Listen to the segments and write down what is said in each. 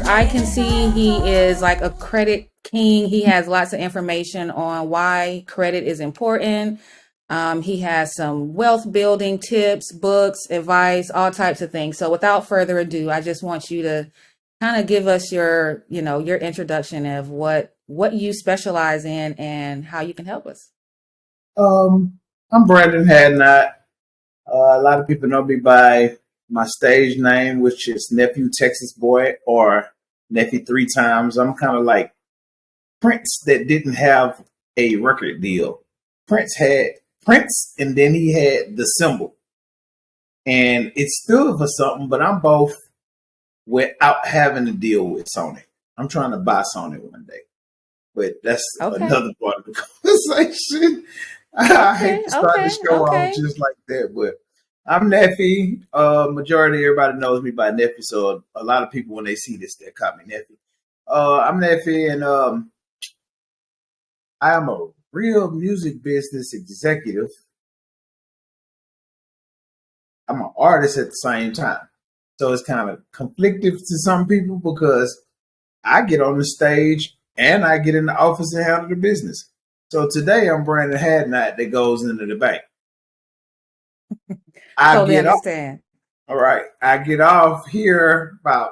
I can see he is like a credit king. He has lots of information on why credit is important. He has some wealth building tips, books, advice, all types of things. So without further ado, I just want you to kind of give us your, your introduction of what you specialize in and how you can help us. I'm Brandon Hadnot. A lot of people know me by my stage name, which is Nephew Texas Boy or Nephy three times. I'm kind of like Prince that didn't have a record deal. Prince had Prince, and then he had the symbol, and it stood for something. But I'm both without having to deal with Sony. I'm trying to buy Sony one day, but that's Okay. another part of the conversation. I hate Okay. to start the Okay. show off Okay. just like that, but I'm Nephy. Majority of everybody knows me by Nephy, so a lot of people when they see this, they call me Nephy. I'm Nephy, and I am a real music business executive. I'm an artist at the same time, so it's kind of conflictive to some people because I get on the stage and I get in the office and handle the business. So today I'm Brandon Hadnot that goes into the bank. I Totally get off. understand. All right. I get off here about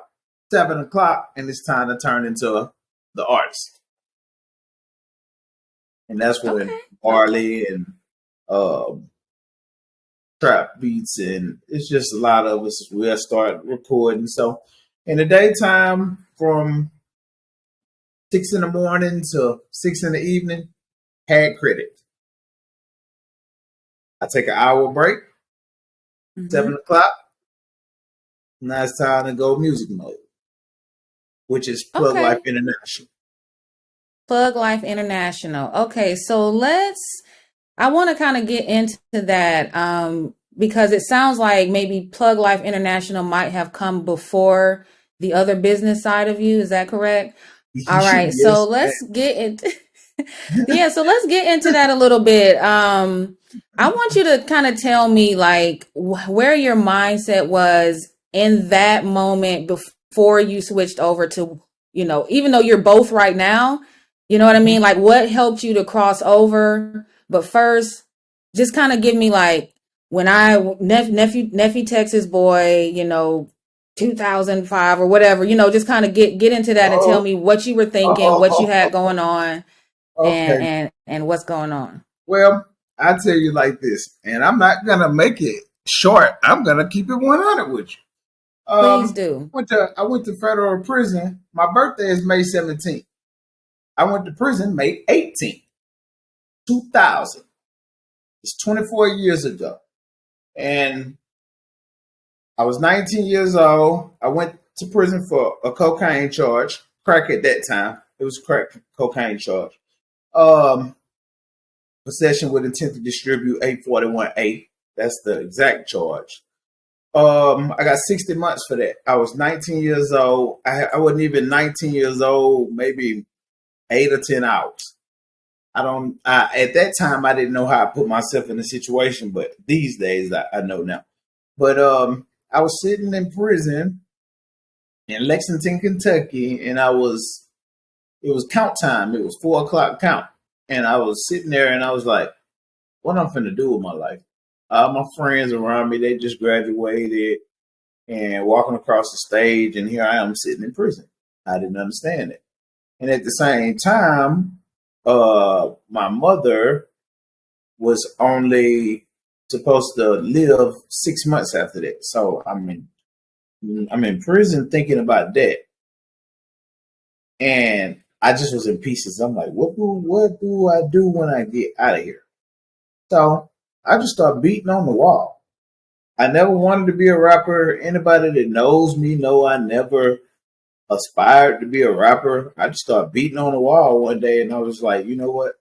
7 o'clock, and it's time to turn into the artist. And that's when Okay. Okay. Marley and um, trap beats, and it's just a lot of us. We'll start recording. So in the daytime, from 6 in the morning to 6 in the evening, had credit. I take an hour break, Mm-hmm. 7 o'clock. Now it's time to go music mode, which is Plug Life Okay. International. Plug Life International. Okay, so I want to kind of get into that because it sounds like maybe Plug Life International might have come before the other business side of you. Is that correct? All right, so Yes, let's get into yeah, so let's get into that a little bit. I want you to kind of tell me like where your mindset was in that moment before you switched over to, even though you're both right now, you know what I ma'am. mean? Like what helped you to cross over? But first, just kind of give me like when nephew Texas boy, 2005 or whatever, just kind of get into that and tell Oh, me what you were thinking, what you had oh, going on and okay. what's going on. Well, I tell you like this, and I'm not gonna make it short. I'm gonna keep it 100 with you. Please do. I went to federal prison. My birthday is May 17th. I went to prison May 18th, 2000. It's 24 years ago, and I was 19 years old. I went to prison for a cocaine charge, crack at that time. It was crack cocaine charge. Um, Possession with intent to distribute 841A. That's the exact charge. I got 60 months for that. I was 19 years old. I wasn't even 19 years old, maybe 8 or 10 hours. At that time, I didn't know how to put myself in the situation, but these days I know now. But I was sitting in prison in Lexington, Kentucky, and it was count time. It was 4 o'clock count. And I was sitting there and I was like, what I'm finna do with my life? All my friends around me, they just graduated and walking across the stage, and here I am sitting in prison. I didn't understand it. And at the same time, my mother was only supposed to live 6 months after that. So I'm in prison thinking about that. And I just was in pieces. I'm like, what do I do when I get out of here? So I just started beating on the wall. I never wanted to be a rapper. Anybody that knows me know I never aspired to be a rapper. I just started beating on the wall one day, and I was like, you know what?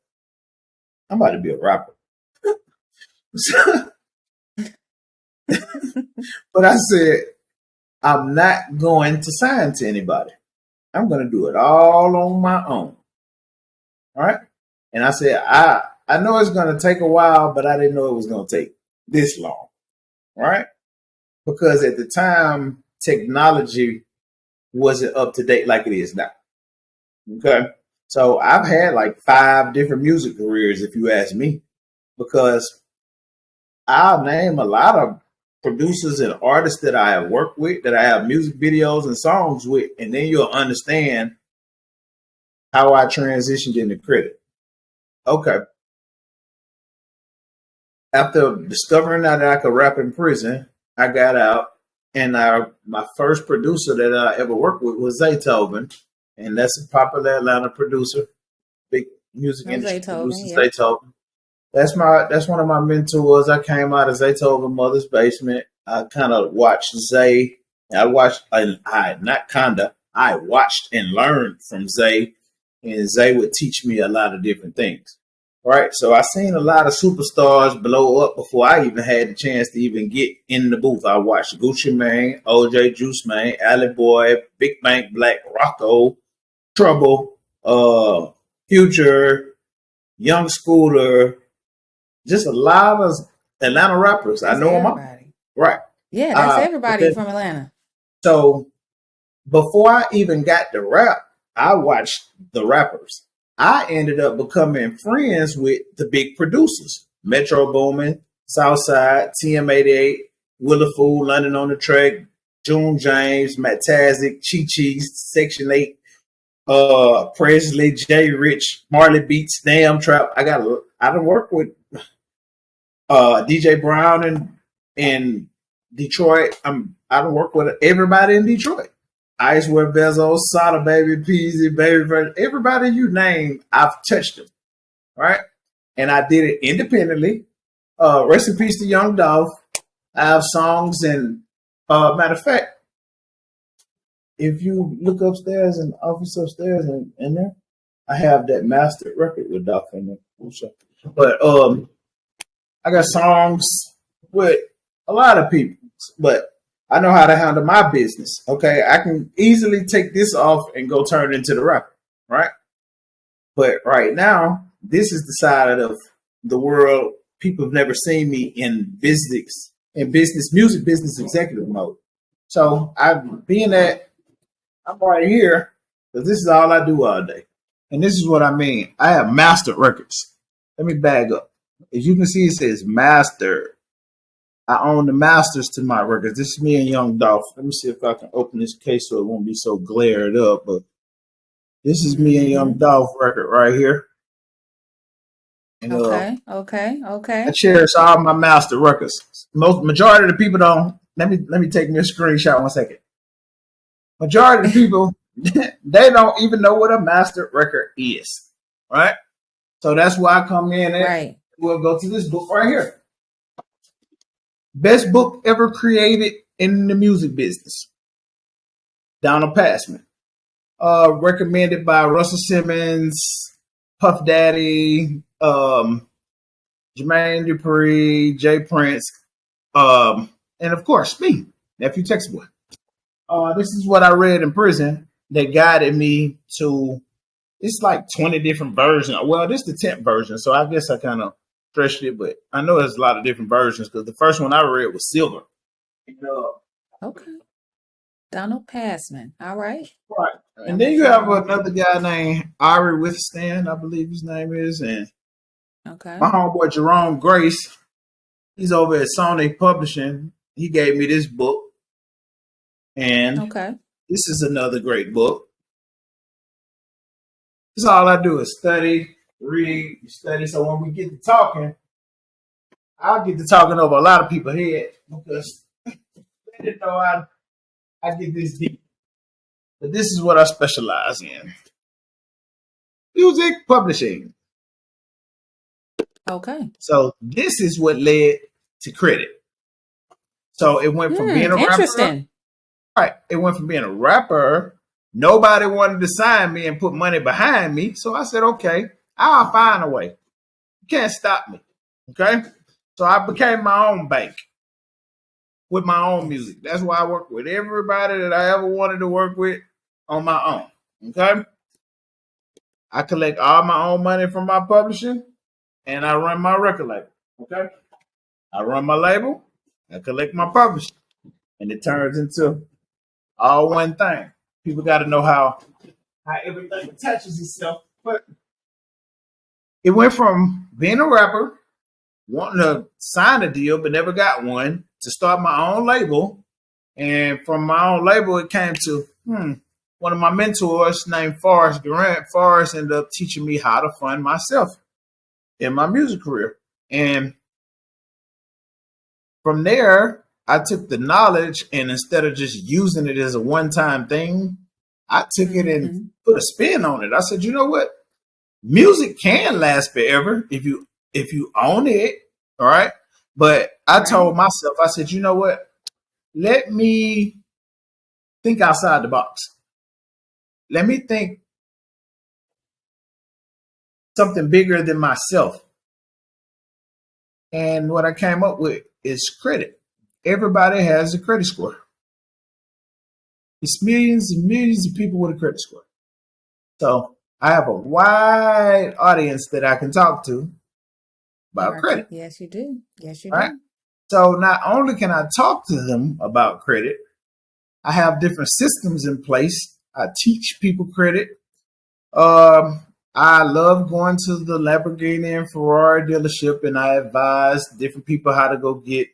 I'm about to be a rapper. But I said, I'm not going to sign to anybody. I'm going to do it all on my own. All right. And I said, I know it's going to take a while, but I didn't know it was going to take this long. Right. Because at the time, technology wasn't up to date like it is now. Okay. So I've had like 5 different music careers, if you ask me, because I'll name a lot of producers and artists that I have worked with, that I have music videos and songs with, and then you'll understand how I transitioned into credit. Okay. After discovering that I could rap in prison, I got out, and my first producer that I ever worked with was Zaytoven, and that's a popular Atlanta producer, big music No industry producer, Zaytoven, yep. Zaytoven. That's one of my mentors. I came out of Zaytoven mother's basement. I kind of watched Zay. I watched, I not kinda, I watched and learned from Zay, and Zay would teach me a lot of different things. Right, so I seen a lot of superstars blow up before I even had the chance to even get in the booth. I watched Gucci Mane, OJ Juice Mane, Alley Boy, Big Bank Black, Rocco, Trouble, Future, Young Scooter, just a lot of Atlanta rappers. I That's know them all. everybody. Right. Yeah, that's everybody Okay. from Atlanta. So before I even got to rap, I watched the rappers. I ended up becoming friends with the big producers: Metro Boomin, Southside, TM88, Willa Fool, London on the Track, June James, Matt Tazick, Chi Chi, Section 8, Presley, Jay Rich, Marley Beats, Damn Trap. I done worked with DJ Brown in Detroit. I done worked with everybody in Detroit. Icewear Vezo, Sada Baby, Peasy, Baby Virgin, everybody you name, I've touched them, right? And I did it independently. Rest in peace to Young Dolph. I have songs, and matter of fact, if you look upstairs in the office upstairs and in there, I have that mastered record with Dolph in there. But I got songs with a lot of people, but I know how to handle my business. Okay, I can easily take this off and go turn it into the rapper, right? But right now, this is the side of the world people have never seen me in music business executive mode. So being that I'm right here, because this is all I do all day. And this is what I mean. I have mastered records. Let me bag up. As you can see, it says master. I own the masters to my records. This is me and Young Dolph. Let me see if I can open this case so it won't be so glared up. But this is me and Young Dolph record right here. And Okay. I cherish all my master records. Majority of the people don't. Let me take me a screenshot 1 second. Majority of the people they don't even know what a master record is. Right? So that's why I come in and Right. we'll go to this book right here. Best book ever created in the music business. Donald Passman. Recommended by Russell Simmons, Puff Daddy, Jermaine Dupri, Jay Prince, and of course me, Nephew Texas Boy. This is what I read in prison that guided me to. It's like 20 different versions. Well, this is the 10th version, so I guess I kind of stretched it, but I know there's a lot of different versions because the first one I read was Silver. Okay. Donald Passman. All right. Right. And then you have another guy named Ari Withstand, I believe his name is, and my homeboy Jerome Grace. He's over at Sony Publishing. He gave me this book, and this is another great book. This all I do is study, read, study. So when we get to talking, I'll get to talking over a lot of people's head because they didn't know I get this deep. But this is what I specialize in. Music publishing. Okay. So this is what led to credit. So it went from being a rapper. Right. It went from being a rapper. Nobody wanted to sign me and put money behind me. So I said, okay, I'll find a way. You can't stop me. Okay. So I became my own bank with my own music. That's why I work with everybody that I ever wanted to work with on my own. Okay. I collect all my own money from my publishing and I run my record label. Okay. I run my label, I collect my publishing, and it turns into all one thing. People got to know how everything attaches itself. But it went from being a rapper, wanting to sign a deal but never got one, to start my own label. And from my own label, it came to one of my mentors named Forrest Durant. Forrest ended up teaching me how to fund myself in my music career. And from there, I took the knowledge, and instead of just using it as a one-time thing, I took it and put a spin on it. I said, you know what? Music can last forever if you own it, all right? But I told myself, I said, you know what? Let me think outside the box. Let me think something bigger than myself. And what I came up with is credit. Everybody has a credit score. It's millions and millions of people with a credit score. So I have a wide audience that I can talk to about credit. Yes, you do. Yes, you right? do. So not only can I talk to them about credit, I have different systems in place. I teach people credit. I love going to the Lamborghini and Ferrari dealership, and I advise different people how to go get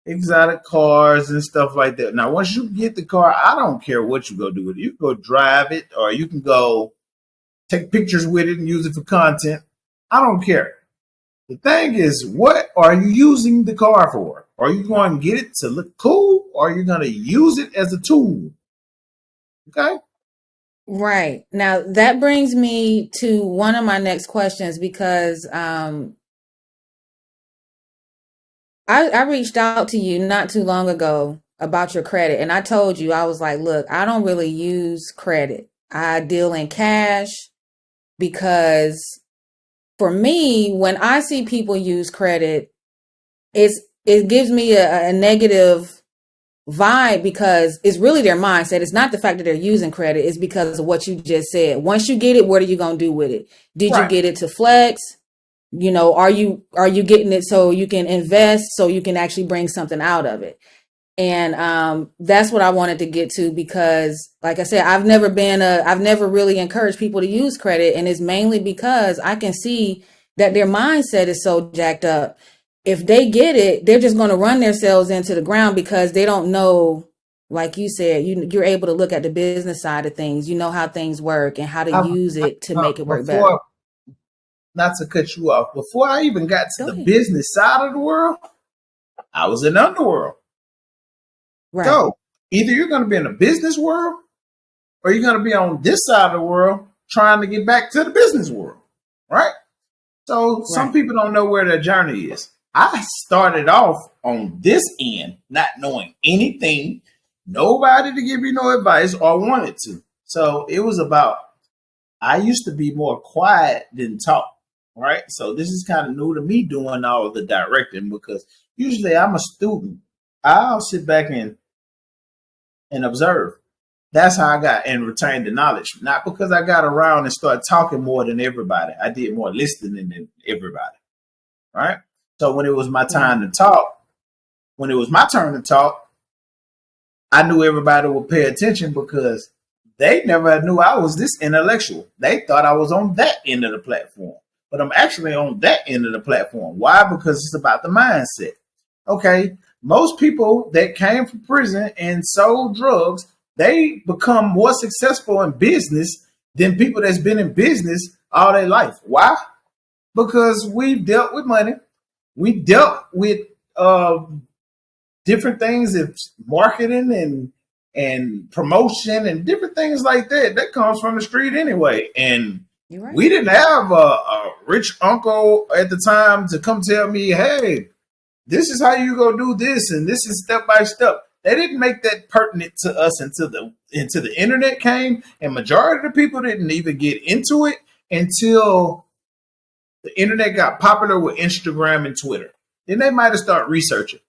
exotic cars and stuff like that. Now, once you get the car, I don't care what you go do with it. You can go drive it, or you can go take pictures with it and use it for content. I don't care. The thing is, what are you using the car for? Are you going to get it to look cool, or are you going to use it as a tool? Okay. Right. Now that brings me to one of my next questions, because I reached out to you not too long ago about your credit, and I told you, I was like, look, I don't really use credit. I deal in cash, because for me, when I see people use credit, it gives me a negative vibe, because it's really their mindset. It's not the fact that they're using credit. It's because of what you just said. Once you get it, what are you going to do with it? Did you get it to flex? You know, are you getting it so you can invest, so you can actually bring something out of it? And that's what I wanted to get to, because like I said, I've never really encouraged people to use credit. And it's mainly because I can see that their mindset is so jacked up. If they get it, they're just going to run themselves into the ground, because they don't know, like you said, you're able to look at the business side of things. You know how things work and how to use it to make it work better. Not to cut you off, before I even got to Go the ahead. business side of the world, I was in the underworld. Right. So either you're going to be in the business world, or you're going to be on this side of the world trying to get back to the business world, right? So some people don't know where their journey is. I started off on this end, not knowing anything, nobody to give you no advice or wanted to. So it was about, I used to be more quiet than talk, right? So this is kind of new to me, doing all of the directing, because usually I'm a student. I'll sit back and observe. That's how I got and retained the knowledge. Not because I got around and started talking more than everybody. I did more listening than everybody, right? So when it was my time to talk, when it was my turn to talk, I knew everybody would pay attention, because they never knew I was this intellectual. They thought I was on that end of the platform, but I'm actually on that end of the platform. Why? Because it's about the mindset. Okay, most people that came from prison and sold drugs, they become more successful in business than people that's been in business all their life. Why? Because we've dealt with money. We dealt with different things, it's marketing and promotion and different things like that. That comes from the street anyway. And we didn't have a rich uncle at the time to come tell me, hey, this is how you go do this, and this is step by step. They didn't make that pertinent to us until the internet came, and majority of the people didn't even get into it until the internet got popular with Instagram and Twitter. Then they might have started researching.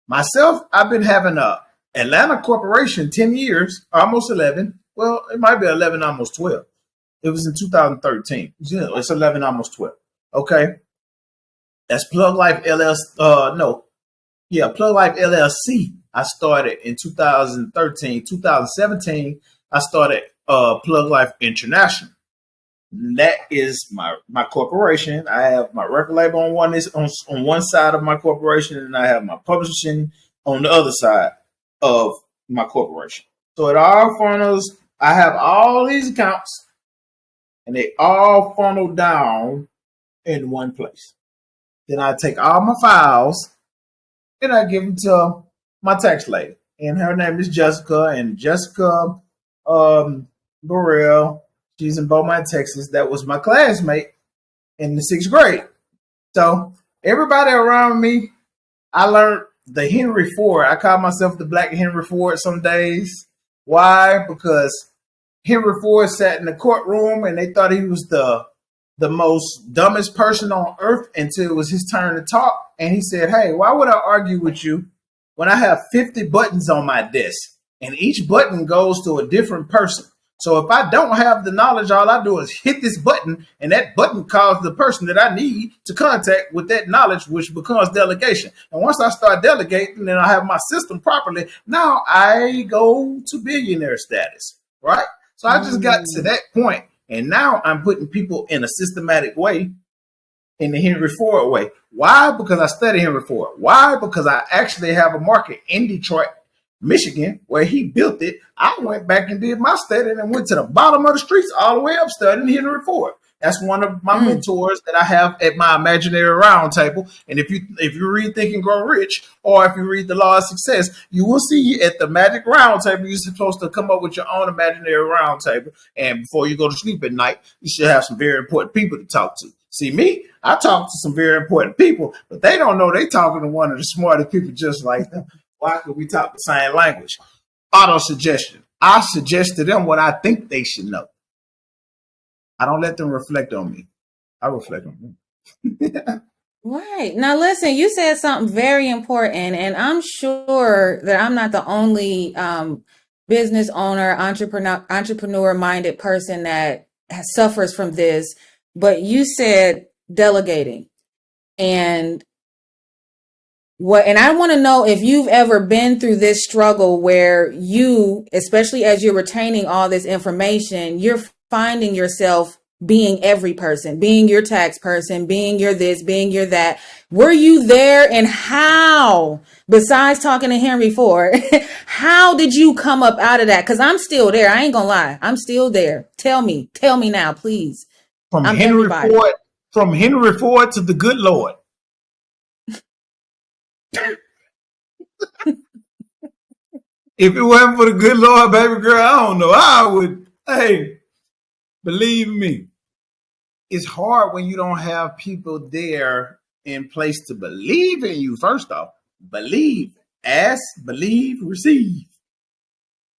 Myself, I've been having a Atlanta corporation 10 years, almost 11. Well, it might be 11, almost 12. It was in 2013. It's 11, almost 12. Okay. That's Plug Life LLC. Plug Life LLC. I started in 2013, 2017. I started Plug Life International. That is my corporation. I have my record label on one side of my corporation, and I have my publishing on the other side of my corporation. So it all funnels. I have all these accounts, and they all funnel down in one place. Then I take all my files and I give them to my tax lady, and her name is Jessica. And Jessica Burrell, she's in Beaumont, Texas. That was my classmate in the 6th grade. So everybody around me, I learned the Henry Ford. I call myself the Black Henry Ford some days. Why? Because Henry Ford sat in the courtroom and they thought he was the most dumbest person on earth until it was his turn to talk. And he said, "Hey, why would I argue with you when I have 50 buttons on my desk and each button goes to a different person? So if I don't have the knowledge, all I do is hit this button, and that button calls the person that I need to contact with that knowledge, which becomes delegation. And once I start delegating and I have my system properly, now I go to billionaire status, right? So I just got to that point, and now I'm putting people in a systematic way, in the Henry Ford way. Why? Because I study Henry Ford. Why? Because I actually have a market in Detroit, Michigan, where he built it. I went back and did my study and went to the bottom of the streets all the way up studying Henry Ford. That's one of my mentors that I have at my imaginary round table. And if you read Think and Grow Rich, or if you read The Law of Success, you will see at the magic round table, you're supposed to come up with your own imaginary round table. And before you go to sleep at night, you should have some very important people to talk to. See, me, I talk to some very important people, but they don't know they talking to one of the smartest people just like them. Why could we talk the same language? Auto suggestion. I suggest to them what I think they should know. I don't let them reflect on me. I reflect on them. Right. Now, listen, you said something very important, and I'm sure that I'm not the only business owner, entrepreneur minded person that suffers from this, but you said delegating. And and I want to know if you've ever been through this struggle where you, especially as you're retaining all this information, you're finding yourself being every person, being your tax person, being your this, being your that. Were you there, and how, besides talking to Henry Ford, how did you come up out of that? Because I'm still there. I ain't gonna lie. I'm still there. Tell me now, please. From I'm Henry everybody. Ford to the good Lord. If it wasn't for the good Lord, baby girl, I don't know. I would, hey, believe me, it's hard when you don't have people there in place to believe in you. First off, believe, ask, believe, receive.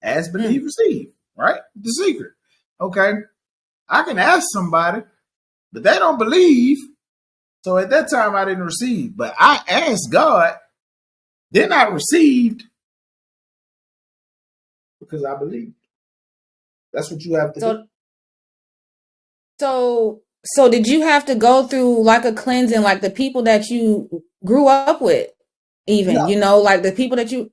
Ask, believe, receive, right? The secret. Okay. I can ask somebody, but they don't believe. So at that time, I didn't receive, but I asked God, then I received because I believed. That's what you have to do. So did you have to go through like a cleansing, like the people that you grew up with, even, No. like the people that you.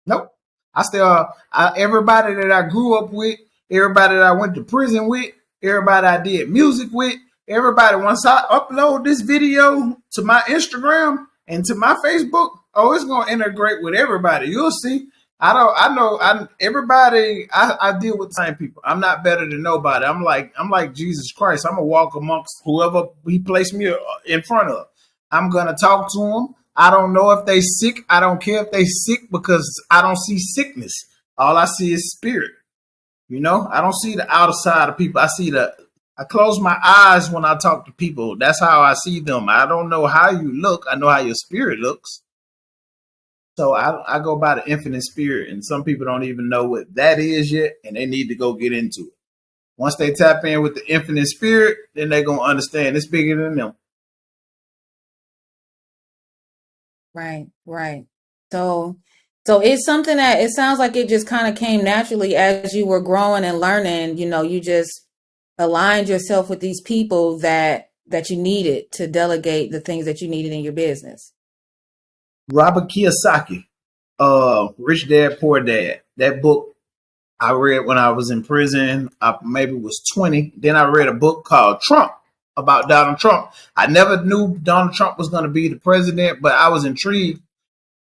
Nope. I still, everybody that I grew up with, everybody that I went to prison with, everybody I did music with, everybody, once I upload this video to my Instagram and to my Facebook, oh, it's going to integrate with everybody. You'll see. Everybody, I deal with the same people. I'm not better than nobody. I'm like Jesus Christ. I'm going to walk amongst whoever he placed me in front of. I'm going to talk to them. I don't know if they sick. I don't care if they sick because I don't see sickness. All I see is spirit. I don't see the outer side of people. I close my eyes when I talk to people. That's how I see them. I don't know how you look. I know how your spirit looks. So I go by the infinite spirit, and some people don't even know what that is yet, and they need to go get into it. Once they tap in with the infinite spirit, then they're going to understand it's bigger than them. Right. So it's something that it sounds like it just kind of came naturally as you were growing and learning. You just aligned yourself with these people that you needed to delegate the things that you needed in your business. Robert Kiyosaki, Rich Dad, Poor Dad, that book I read when I was in prison. I maybe was 20. Then I read a book called Trump about Donald Trump. I never knew Donald Trump was going to be the president, but I was intrigued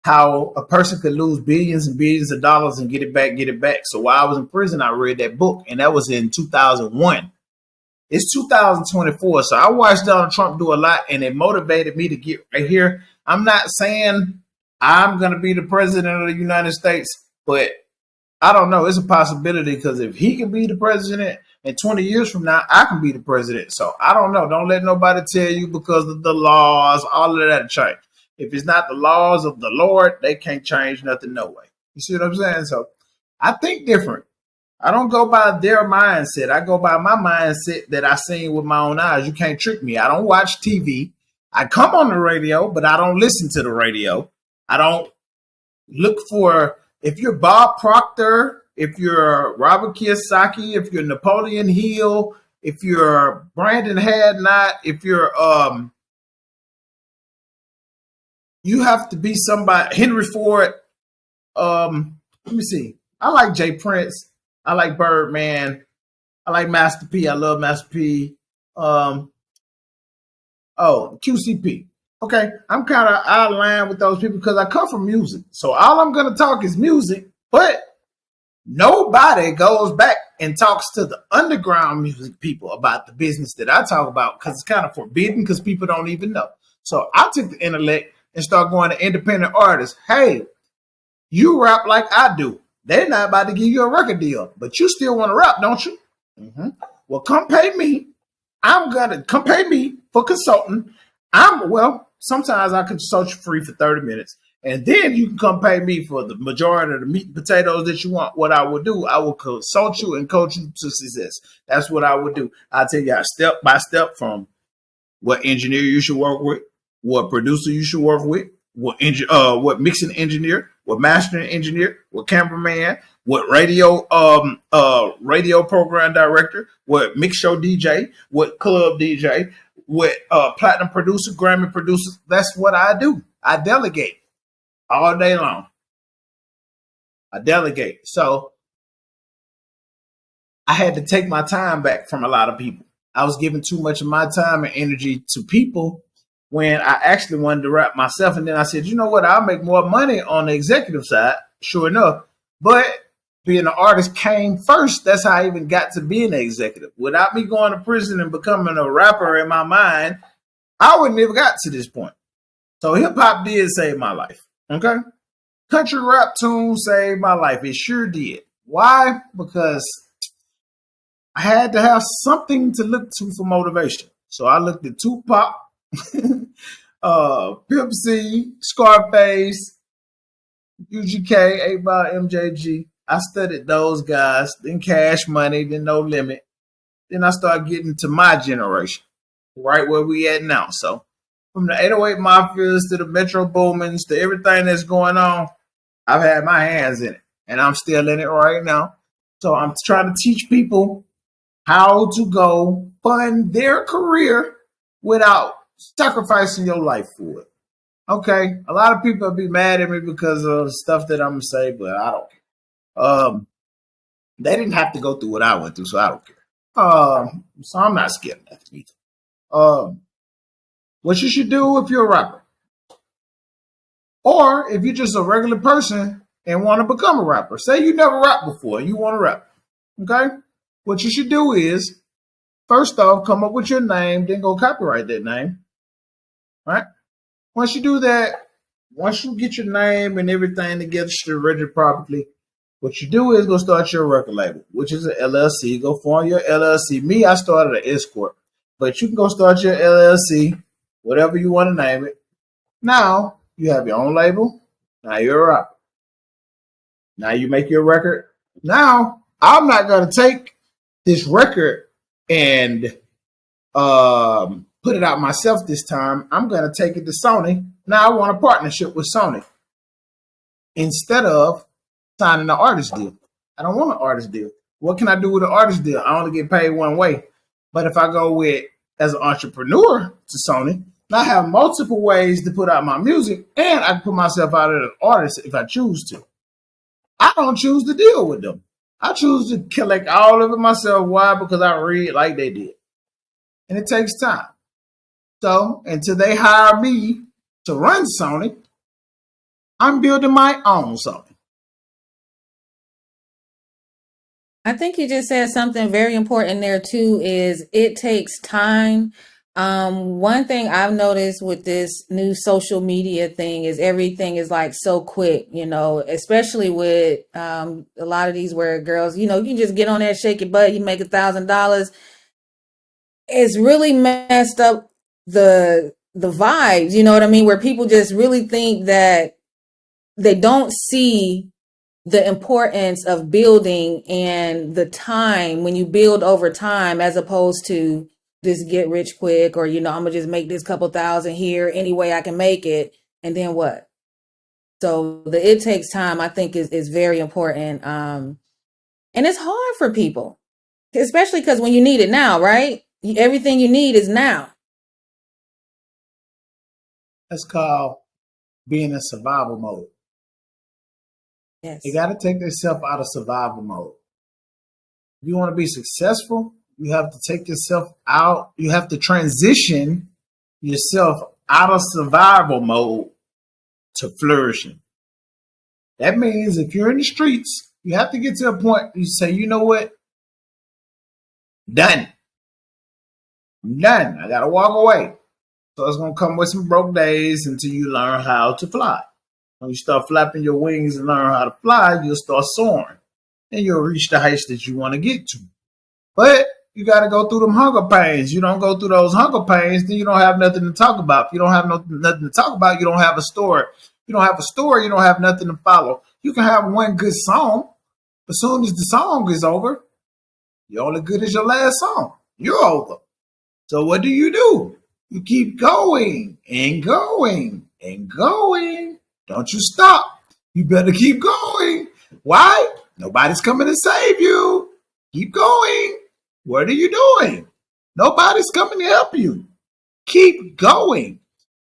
how a person could lose billions and billions of dollars and get it back, get it back. So while I was in prison, I read that book, and that was in 2001. It's 2024, so I watched Donald Trump do a lot, and it motivated me to get right here. I'm not saying I'm going to be the president of the United States, but I don't know. It's a possibility because if he can be the president and 20 years from now, I can be the president. So I don't know. Don't let nobody tell you because of the laws, all of that change. If it's not the laws of the Lord, they can't change nothing, no way. You see what I'm saying? So I think different. I don't go by their mindset. I go by my mindset that I seen with my own eyes. You can't trick me. I don't watch TV. I come on the radio, but I don't listen to the radio. I don't look for, if you're Bob Proctor, if you're Robert Kiyosaki, if you're Napoleon Hill, if you're Brandon Hadnot, if you're you have to be somebody, Henry Ford. Let me see. I like Jay Prince. I like Birdman. I like Master P. I love Master P. QCP. Okay, I'm kind of out of line with those people because I come from music. So all I'm going to talk is music, but nobody goes back and talks to the underground music people about the business that I talk about because it's kind of forbidden because people don't even know. So I took the intellect and start going to independent artists. Hey, you rap like I do. They're not about to give you a record deal, but you still want to rap, don't you? Mm-hmm. Well, come pay me. I'm going to come pay me for consulting. Sometimes I can consult you free for 30 minutes. And then you can come pay me for the majority of the meat and potatoes that you want. What I will do, I will consult you and coach you to success. That's what I would do. I'll tell you step by step from what engineer you should work with, what producer you should work with, what mixing engineer, what mastering engineer, what cameraman, what radio program director, what mix show DJ, what club DJ, what platinum producer, Grammy producer. That's what I do. I delegate all day long. I delegate. So I had to take my time back from a lot of people. I was giving too much of my time and energy to people when I actually wanted to rap myself. And then I said, you know what? I'll make more money on the executive side, sure enough. But being an artist came first. That's how I even got to being an executive. Without me going to prison and becoming a rapper in my mind, I would never got to this point. So hip hop did save my life. Okay? Country rap tunes saved my life. It sure did. Why? Because I had to have something to look to for motivation. So I looked at Tupac, Pimp C, Scarface, UGK, 8 Ball, MJG. I studied those guys, then Cash Money, then No Limit. Then I started getting to my generation, right where we at now. So from the 808 Mafias to the Metro Boomins to everything that's going on, I've had my hands in it, and I'm still in it right now. So I'm trying to teach people how to go fund their career without sacrificing your life for it. Okay, a lot of people will be mad at me because of stuff that I'm gonna say, but I don't care. They didn't have to go through what I went through, so I don't care. So I'm not scared of nothing either. What you should do if you're a rapper, or if you're just a regular person and want to become a rapper, say you never rapped before, you want to rap. Okay, what you should do is first off come up with your name, then go copyright that name. Right? Once you do that, once you get your name and everything together, registered properly, what you do is go start your record label, which is an LLC. Go form your LLC. Me, I started an escort, but you can go start your LLC, whatever you want to name it. Now you have your own label. Now you're a rapper. Now you make your record. Now I'm not going to take this record and put it out myself this time. I'm going to take it to Sony. Now I want a partnership with Sony instead of signing an artist deal. I don't want an artist deal. What can I do with an artist deal? I only get paid one way. But if I go with as an entrepreneur to Sony, I have multiple ways to put out my music, and I can put myself out as an artist if I choose to. I don't choose to deal with them. I choose to collect all of it myself. Why? Because I read like they did. And it takes time. So until they hire me to run Sony, I'm building my own Sony. I think you just said something very important there too, is it takes time. One thing I've noticed with this new social media thing is everything is like so quick, especially with a lot of these where girls, you can just get on there, shake your butt, you make $1,000. It's really messed up the vibes, you know what I mean? Where people just really think that they don't see the importance of building and the time when you build over time, as opposed to just get rich quick, or I'm gonna just make this couple thousand here any way I can make it, and then what? So it takes time, I think, is very important. And it's hard for people, especially because when you need it now, right? Everything you need is now. That's called being in survival mode. Yes. You got to take yourself out of survival mode. If you want to be successful, you have to take yourself out. You have to transition yourself out of survival mode to flourishing. That means if you're in the streets, you have to get to a point you say, you know what? Done. I'm done. I got to walk away. So it's going to come with some broke days until you learn how to fly. When you start flapping your wings and learn how to fly, you'll start soaring. And you'll reach the heights that you want to get to. But you got to go through them hunger pains. You don't go through those hunger pains, then you don't have nothing to talk about. If you don't have nothing to talk about, you don't have a story. If you don't have a story, you don't have nothing to follow. You can have one good song, but as soon as the song is over, you're only good as your last song. You're over. So what do? You keep going and going and going. Don't you stop. You better keep going. Why? Nobody's coming to save you. Keep going. What are you doing? Nobody's coming to help you. Keep going.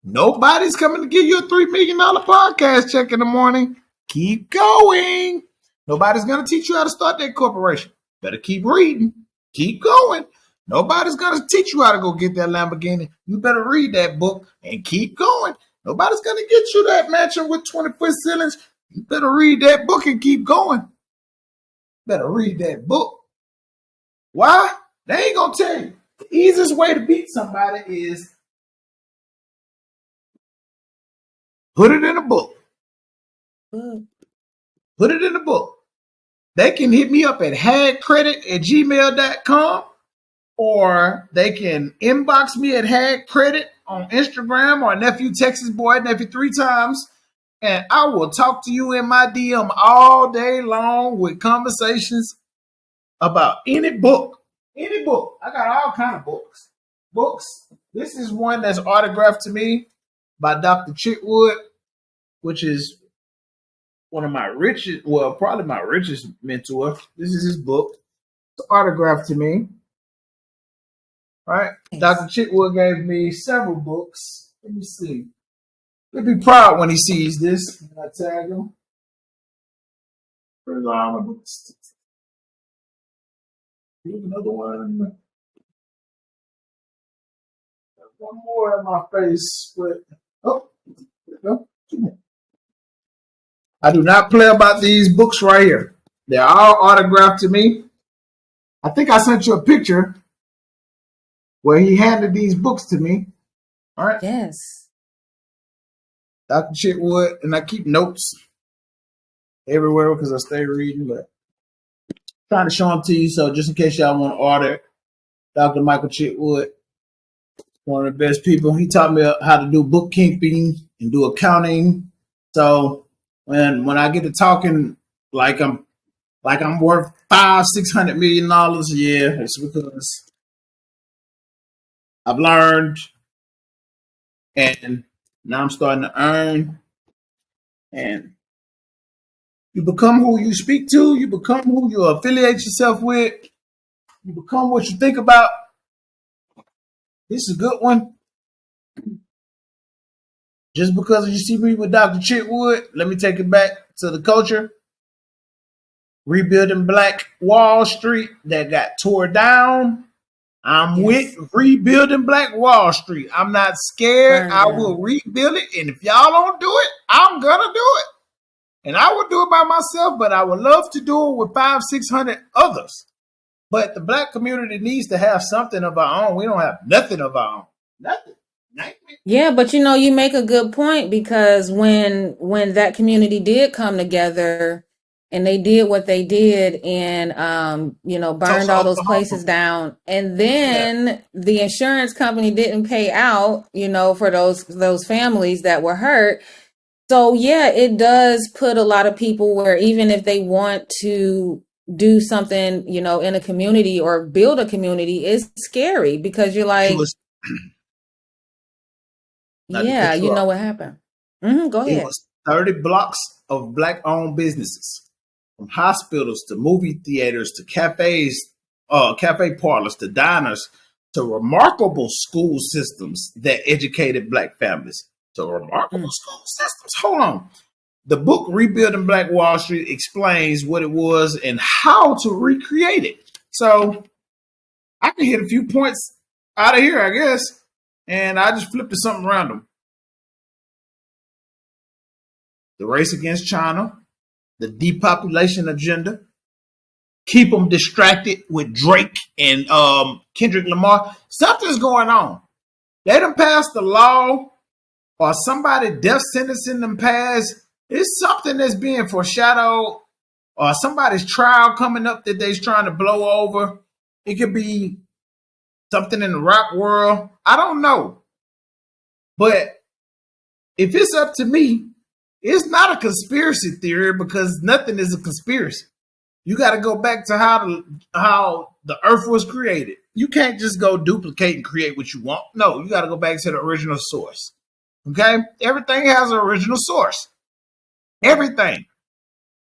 Nobody's coming to give you a $3 million podcast check in the morning. Keep going. Nobody's going to teach you how to start that corporation. Better keep reading. Keep going. Nobody's going to teach you how to go get that Lamborghini. You better read that book and keep going. Nobody's going to get you that mansion with 20-foot ceilings. You better read that book and keep going. Better read that book. Why? They ain't going to tell you. The easiest way to beat somebody is put it in a book. Put it in a book. They can hit me up at hadcredit@gmail.com, or they can inbox me at hadcredit on Instagram, or Nephew Texas Boy, Nephew 3 times, and I will talk to you in my DM all day long with conversations about any book. Any book. I got all kind of books. This is one that's autographed to me by Dr. Chitwood, which is one of my richest, well, probably my richest mentor. This is his book. It's autographed to me. Right? Yes. Dr. Chitwood gave me several books. Let me see. He'll be proud when he sees this. And I tag him. Where's all my books? Here's another one. One more in my face. But, oh, there we go. I do not play about these books right here. They're all autographed to me. I think I sent you a picture where he handed these books to me. All right. Yes. Dr. Chitwood, and I keep notes everywhere because I stay reading, but I'm trying to show them to you. So just in case y'all want to order, Dr. Michael Chitwood, one of the best people. He taught me how to do bookkeeping and do accounting. So when I get to talking like I'm worth $500-600 million a year, it's because I've learned, and now I'm starting to earn. And you become who you speak to. You become who you affiliate yourself with. You become what you think about. This is a good one. Just because you see me with Dr. Chitwood, let me take it back to the culture. Rebuilding Black Wall Street that got tore down. I'm Yes. with Rebuilding Black Wall Street. I'm not scared. Burn I will down. rebuild it. And if y'all don't do it, I'm going to do it. And I would do it by myself, but I would love to do it with 500-600 others. But the Black community needs to have something of our own. We don't have nothing of our own. Nothing. Yeah, but you make a good point, because when that community did come together and they did what they did and burned Tulsa, all those Oklahoma. places down, and Yeah. then the insurance company didn't pay out, for those families that were hurt. So yeah, it does put a lot of people where even if they want to do something, in a community or build a community, it's scary because you're It like, was, not to yeah, cut you you know off, what happened. Go it ahead. was 30 blocks of Black owned businesses, from hospitals to movie theaters to cafes, cafe parlors to diners, to remarkable school systems that educated Black families. To remarkable Mm. school systems. Hold on. The book Rebuilding Black Wall Street explains what it was and how to recreate it. So I can hit a few points out of here, I guess, and I just flipped to something random. The race against China, the depopulation agenda, keep them distracted with Drake and Kendrick Lamar. Something's going on. They done passed the law, or somebody death sentencing them past. It's something that's being foreshadowed, or somebody's trial coming up that they're trying to blow over. It could be something in the rap world. I don't know. But if it's up to me, it's not a conspiracy theory, because nothing is a conspiracy. You got to go back to how the earth was created. You can't just go duplicate and create what you want. No, you got to go back to the original source. Okay? Everything has an original source. Everything.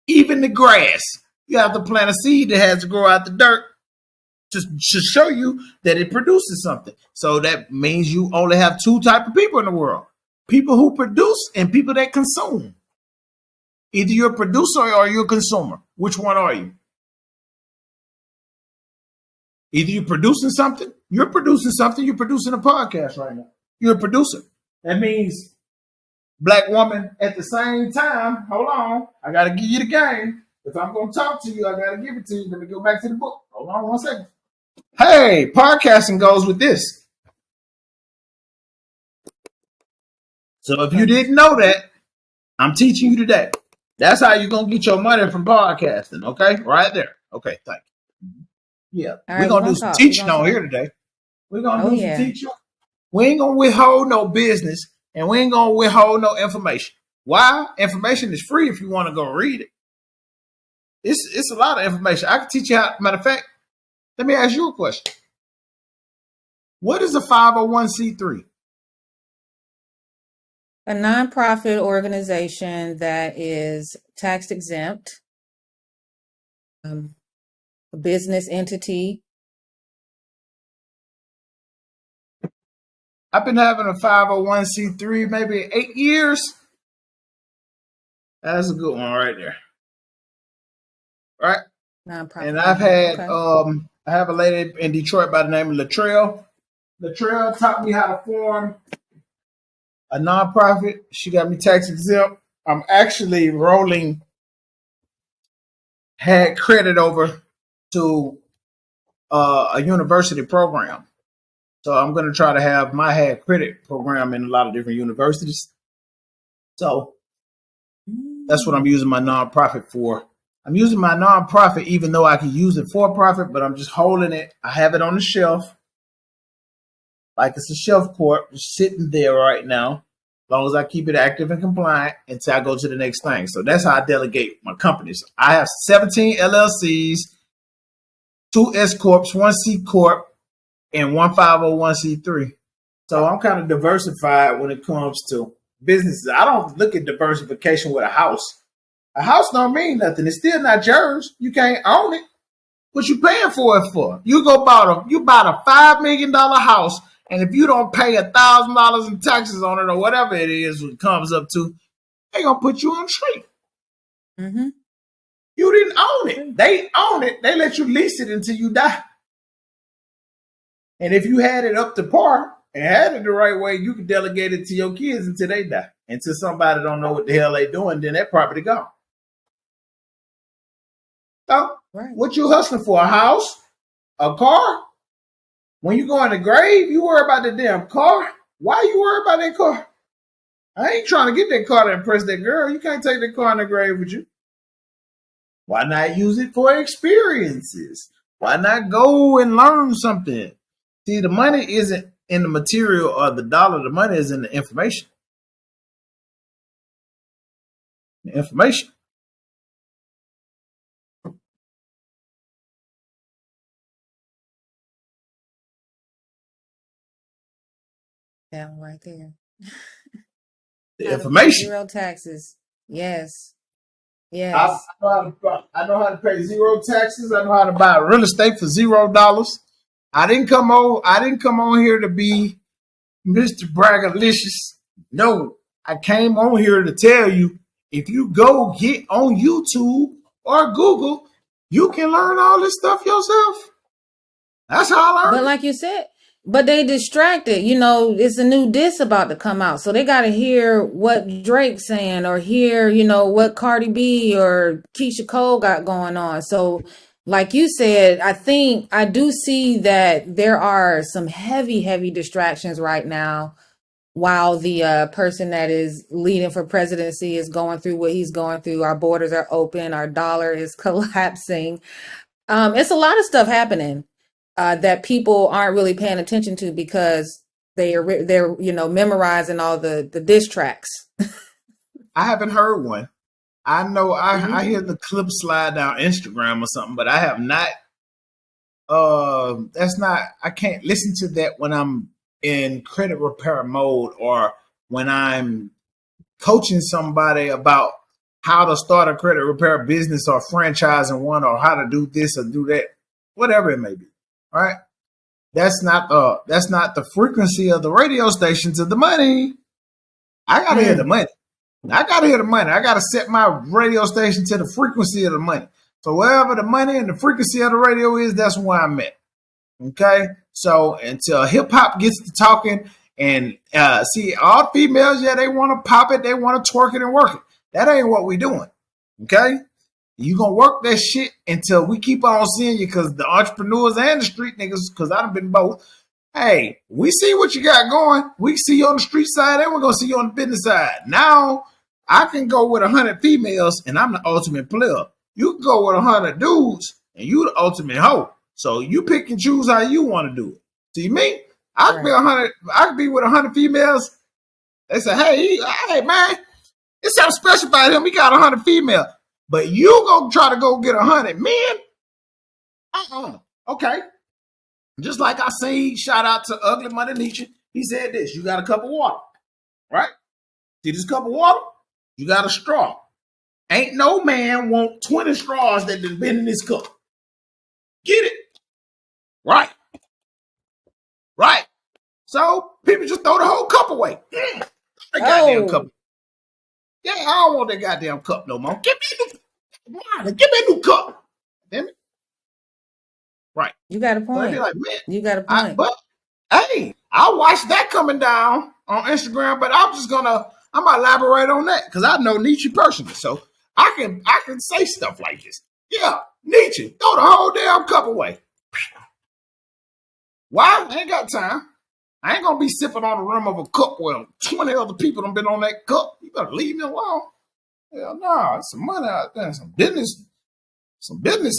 Even the grass. You have to plant a seed that has to grow out the dirt to show you that it produces something. So that means you only have two type of people in the world: people who produce and people that consume. Either you're a producer or you're a consumer. Which one are you? Either you're producing something, you're producing a podcast right now. You're a producer. That means, Black woman, at the same time, hold on, I got to give you the game. If I'm going to talk to you, I got to give it to you. Let me go back to the book. Hold on 1 second. Hey, podcasting goes with this. So if you didn't know that, I'm teaching you today. That's how you're going to get your money from podcasting, okay? Right there. Okay, thank you. Yeah, All we're right, we're going to do gonna some talk. We're teaching gonna on talk. here today. We're going to Oh do some yeah. teaching. We ain't going to withhold no business, and we ain't going to withhold no information. Why? Information is free if you want to go read it. It's a lot of information. I can teach you how. Matter of fact, let me ask you a question. What is a 501c3? A nonprofit organization that is tax exempt, a business entity. I've been having a 501c3 maybe 8 years. That's a good one right there. Right? And Nonprofit. I've had Okay. I have a lady in Detroit by the name of Latrell. Latrell taught me how to form a nonprofit. She got me tax exempt. I'm actually had credit over to a university program. So I'm going to try to have my had credit program in a lot of different universities. So that's what I'm using my nonprofit for. I'm using my nonprofit, even though I can use it for profit, but I'm just holding it. I have it on the shelf, like it's a shelf court, just sitting there right now, as long as I keep it active and compliant until I go to the next thing. So that's how I delegate my companies. I have 17 LLCs, 2 S Corps, 1 C Corp, and 1 501c3. So I'm kind of diversified when it comes to businesses. I don't look at diversification with a house. A house don't mean nothing. It's still not yours. You can't own it. What you paying for it for? You bought a $5 million house, and if you don't pay $1,000 in taxes on it or whatever it is, it comes up to, they gonna put you on the street. Mm-hmm. You didn't own it. They own it. They let you lease it until you die. And if you had it up to par and had it the right way, you could delegate it to your kids until they die. Until somebody don't know what the hell they doing, then that property gone. So, what you hustling for? A house? A car? When you go in the grave, you worry about the damn car. Why you worry about that car? I ain't trying to get that car to impress that girl. You can't take that car in the grave with you. Why not use it for experiences? Why not go and learn something? See, the money isn't in the material or the dollar. The money is in the information. The information. That right there. The information. Zero taxes. Yes. Yes. I know how to pay zero taxes. I know how to buy real estate for $0. I didn't come on here to be Mr. Braggalicious. No, I came on here to tell you, if you go get on YouTube or Google, you can learn all this stuff yourself. That's how I learned. But like you said, but they distracted. You know, it's a new diss about to come out. So they got to hear what Drake's saying or hear, you know, what Cardi B or Keisha Cole got going on. So like you said, I do see that there are some heavy distractions right now while the person that is leading for presidency is going through what he's going through. Our borders are open. Our dollar is collapsing. It's a lot of stuff happening that people aren't really paying attention to because they're memorizing all the diss tracks. I haven't heard one. I know I hear the clip slide down Instagram or something, but I have not. I can't listen to that when I'm in credit repair mode or when I'm coaching somebody about how to start a credit repair business or franchising one or how to do this or do that, whatever it may be. Right? That's not the frequency of the radio stations of the money. I gotta hear the money. I gotta set my radio station to the frequency of the money. So wherever the money and the frequency of the radio is, that's where I'm at. Okay? So until hip hop gets to talking and see all females, they want to pop it, they want to twerk it and work it. That ain't what we doing. Okay? You gonna work that shit until we keep on seeing you, because the entrepreneurs and the street niggas, because I done been both. Hey, we see what you got going. We see you on the street side and we're gonna see you on the business side. Now I can go with 100 females and I'm the ultimate player. You can go with 100 dudes and you the ultimate hoe. So you pick and choose how you want to do it. See me? I could be 100. I could be with 100 females. They say, hey man, it's something special about him. He got 100 females. But you go try to go get 100 men? Okay. Just like I say, shout out to Ugly Mother Nietzsche. He said this: you got a cup of water, right? See this cup of water? You got a straw. Ain't no man want 20 straws that have been in this cup. Get it? Right. Right. So people just throw the whole cup away. That goddamn cup. Yeah, I don't want that goddamn cup no more. Give me a new cup. Damn it. Right. You got a point. So like, man, you got a point. But hey, I watched that coming down on Instagram, but I'm gonna elaborate on that because I know Nietzsche personally. So I can say stuff like this. Yeah, Nietzsche, throw the whole damn cup away. Why? I ain't got time. I ain't gonna be sipping on the rim of a cup while 20 other people done been on that cup. You better leave me alone. Hell no, it's some money out there, some business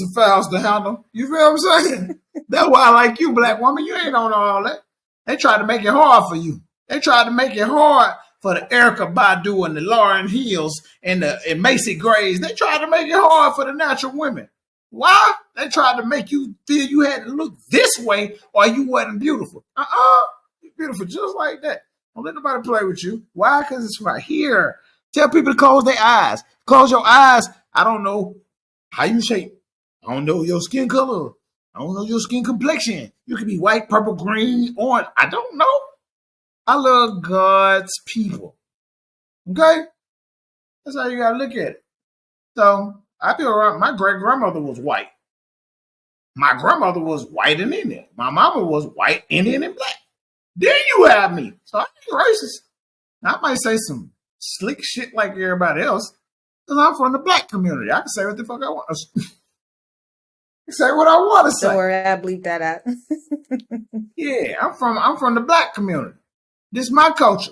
affairs to handle. You feel what I'm saying? That's why I like you, black woman. You ain't on all that. They tried to make it hard for you. They tried to make it hard for the Erica Badu and the Lauryn Hills and Macy Grays. They tried to make it hard for the natural women. Why? They tried to make you feel you had to look this way or you wasn't beautiful. You're beautiful just like that. Don't let nobody play with you. Why? Because it's right here. Tell people to close their eyes. Close your eyes. I don't know how you shape. I don't know your skin color. I don't know your skin complexion. You could be white, purple, green, orange. I don't know. I love God's people. Okay? That's how you got to look at it. So I've been around. My great grandmother was white. My grandmother was white and Indian. My mama was white, Indian, and black. Then you have me. So I ain't racist. I might say some slick shit like everybody else because I'm from the black community. I can say what the fuck I want. Say what I want to say. Don't worry, I bleep that out. Yeah, I'm from the black community. This is my culture.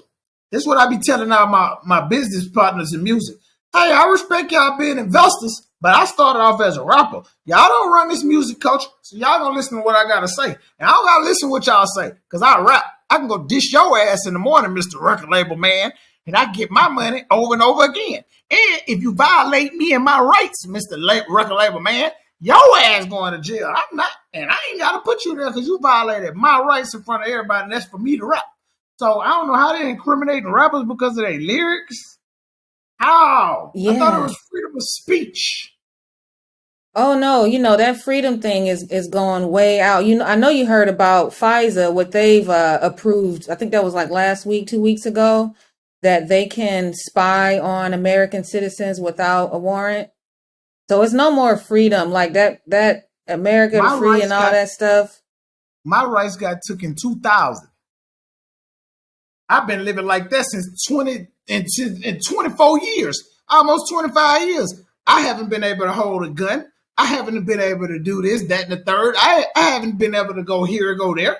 This is what I be telling all my business partners in music. Hey, I respect y'all being investors, but I started off as a rapper. Y'all don't run this music culture, so y'all gonna listen to what I gotta say. And I don't gotta listen to what y'all say, because I rap. I can go dish your ass in the morning, Mr. Record Label Man, and I get my money over and over again. And if you violate me and my rights, Mr. Record Label Man, your ass going to jail. I'm not, and I ain't got to put you there because you violated my rights in front of everybody, and that's for me to rap. So I don't know how they incriminating rappers because of their lyrics. How? I thought it Yeah. was freedom of speech. Oh no, that freedom thing is going way out. I know you heard about FISA, what they've approved. I think that was like last week, 2 weeks ago, that they can spy on American citizens without a warrant. So it's no more freedom like that America the My free and rights all got that stuff. my rights got took in 2000. I've been living like that since 24 years, almost 25 years. I haven't been able to hold a gun. I haven't been able to do this, that, and the third. I haven't been able to go here or go there.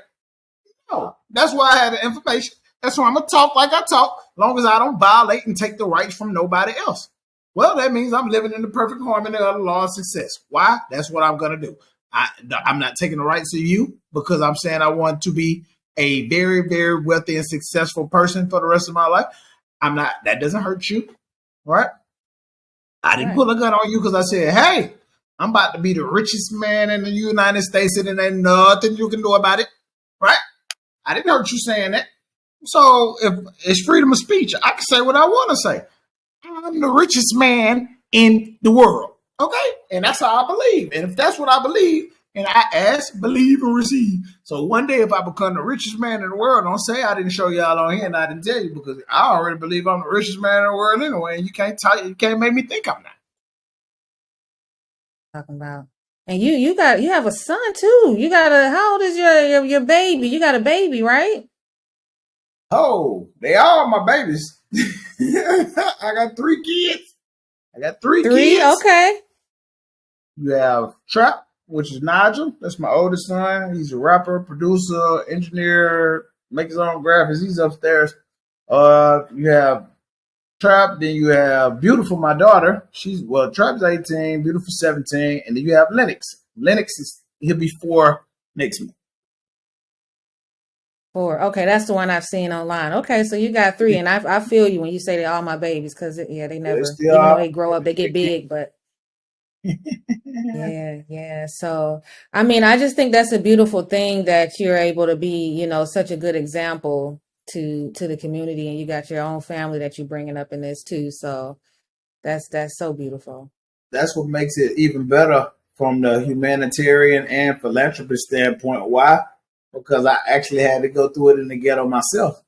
No, that's why I had the information. That's why I'm gonna talk like I talk, as long as I don't violate and take the rights from nobody else. Well, that means I'm living in the perfect harmony of the law of success. Why? That's what I'm gonna do. I'm not taking the rights of you because I'm saying I want to be a very, very wealthy and successful person for the rest of my life. I'm not. That doesn't hurt you, right? I didn't Right. pull a gun on you because I said, "Hey, I'm about to be the richest man in the United States, and there ain't nothing you can do about it." Right? I didn't hurt you saying that. So if it's freedom of speech, I can say what I want to say. I'm the richest man in the world. Okay? And that's how I believe. And if that's what I believe, and I ask, believe, and receive. So one day if I become the richest man in the world, don't say I didn't show y'all on here and I didn't tell you, because I already believe I'm the richest man in the world anyway. And you can't make me think I'm not. Talking about. And you have a son too. You got a How old is your baby? You got a baby, right? Oh, they all my babies. I got 3 kids. I got three Three? kids. Okay. You have Trap, which is Nigel. That's my oldest son. He's a rapper, producer, engineer, make his own graphics. He's upstairs. You have Trap. Then you have Beautiful, my daughter. Trap's 18, Beautiful 17, and then you have Lennox. He'll be 4 next month. 4. Okay, that's the one I've seen online. Okay, so you got 3, and I feel you when you say they're all my babies, because yeah, they They never, still even though are. they grow up, they get big, but yeah, yeah. So, I mean, I just think that's a beautiful thing that you're able to be, such a good example to the community, and you got your own family that you're bringing up in this too. So that's so beautiful. That's what makes it even better from the humanitarian and philanthropist standpoint. Why? Because I actually had to go through it in the ghetto myself.